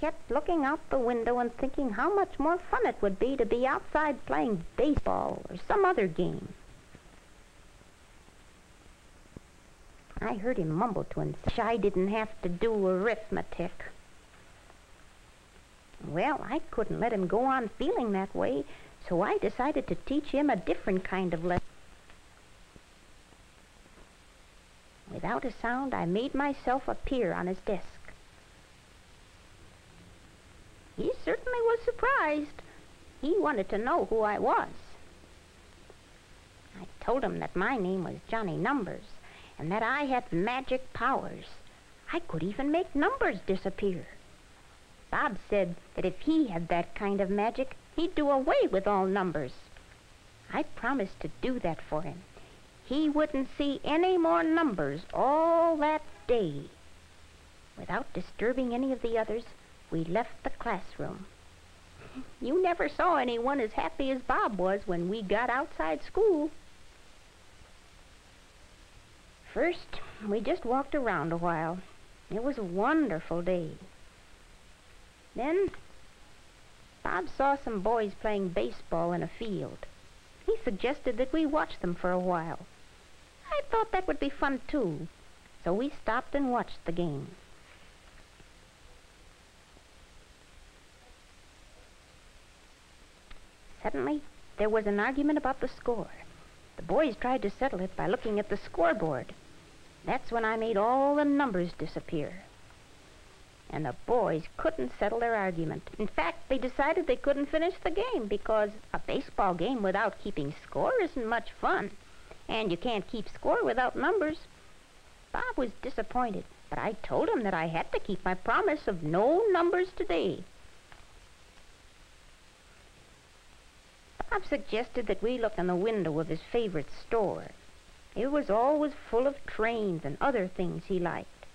kept looking out the window and thinking how much more fun it would be to be outside playing baseball or some other game. I heard him mumble to himself, I didn't have to do arithmetic. Well, I couldn't let him go on feeling that way, so I decided to teach him a different kind of lesson. Without a sound, I made myself appear on his desk. He certainly was surprised. He wanted to know who I was. I told him that my name was Johnny Numbers, and that I had magic powers. I could even make numbers disappear. Bob said that if he had that kind of magic, he'd do away with all numbers. I promised to do that for him. He wouldn't see any more numbers all that day. Without disturbing any of the others, we left the classroom. You never saw anyone as happy as Bob was when we got outside school. First, we just walked around a while. It was a wonderful day. Then, Bob saw some boys playing baseball in a field. He suggested that we watch them for a while. I thought that would be fun, too, so we stopped and watched the game. Suddenly, there was an argument about the score. The boys tried to settle it by looking at the scoreboard. That's when I made all the numbers disappear. And the boys couldn't settle their argument. In fact, they decided they couldn't finish the game because a baseball game without keeping score isn't much fun. And you can't keep score without numbers. Bob was disappointed, but I told him that I had to keep my promise of no numbers today. Bob suggested that we look in the window of his favorite store. It was always full of trains and other things he liked.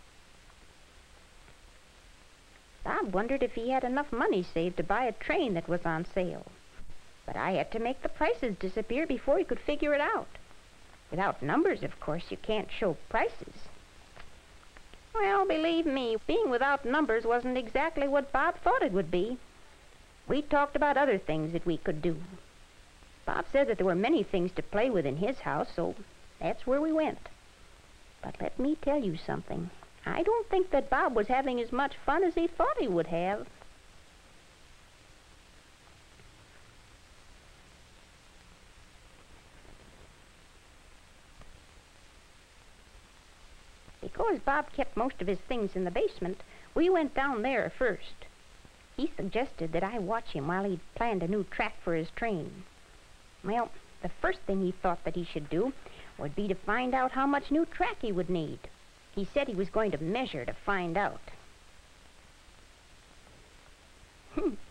Bob wondered if he had enough money saved to buy a train that was on sale. But I had to make the prices disappear before he could figure it out. Without numbers, of course, you can't show prices. Well, believe me, being without numbers wasn't exactly what Bob thought it would be. We talked about other things that we could do. Bob said that there were many things to play with in his house, so that's where we went. But let me tell you something. I don't think that Bob was having as much fun as he thought he would have. Because Bob kept most of his things in the basement, we went down there first. He suggested that I watch him while he planned a new track for his train. Well, the first thing he thought that he should do would be to find out how much new track he would need. He said he was going to measure to find out.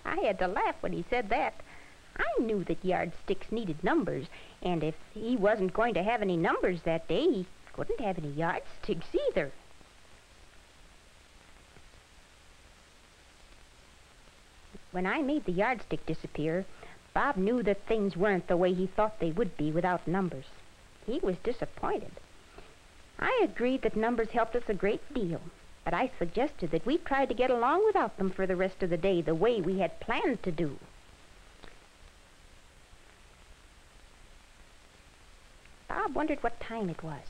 I had to laugh when he said that. I knew that yardsticks needed numbers, and if he wasn't going to have any numbers that day, he couldn't have any yardsticks either. When I made the yardstick disappear, Bob knew that things weren't the way he thought they would be without numbers. He was disappointed. I agreed that numbers helped us a great deal, but I suggested that we try to get along without them for the rest of the day the way we had planned to do. Bob wondered what time it was,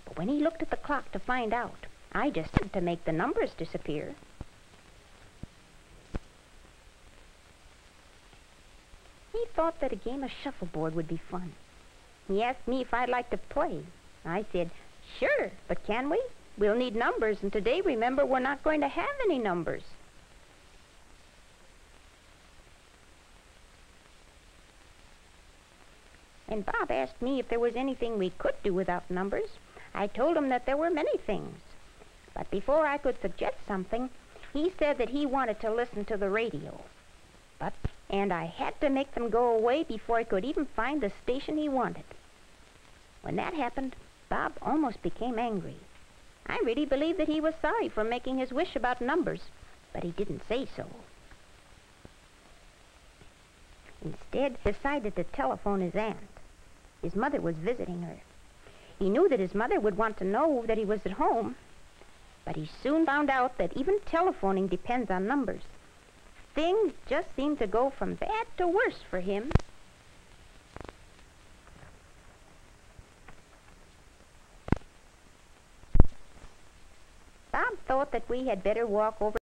but when he looked at the clock to find out, I just had to make the numbers disappear. He thought that a game of shuffleboard would be fun. He asked me if I'd like to play. I said, sure, but can we? We'll need numbers, and today, remember, we're not going to have any numbers. And Bob asked me if there was anything we could do without numbers. I told him that there were many things. But before I could suggest something, he said that he wanted to listen to the radio. And I had to make them go away before I could even find the station he wanted. When that happened, Bob almost became angry. I really believe that he was sorry for making his wish about numbers, but he didn't say so. Instead, he decided to telephone his aunt. His mother was visiting her. He knew that his mother would want to know that he was at home, but he soon found out that even telephoning depends on numbers. things just seemed to go from bad to worse for him. Bob thought that we had better walk over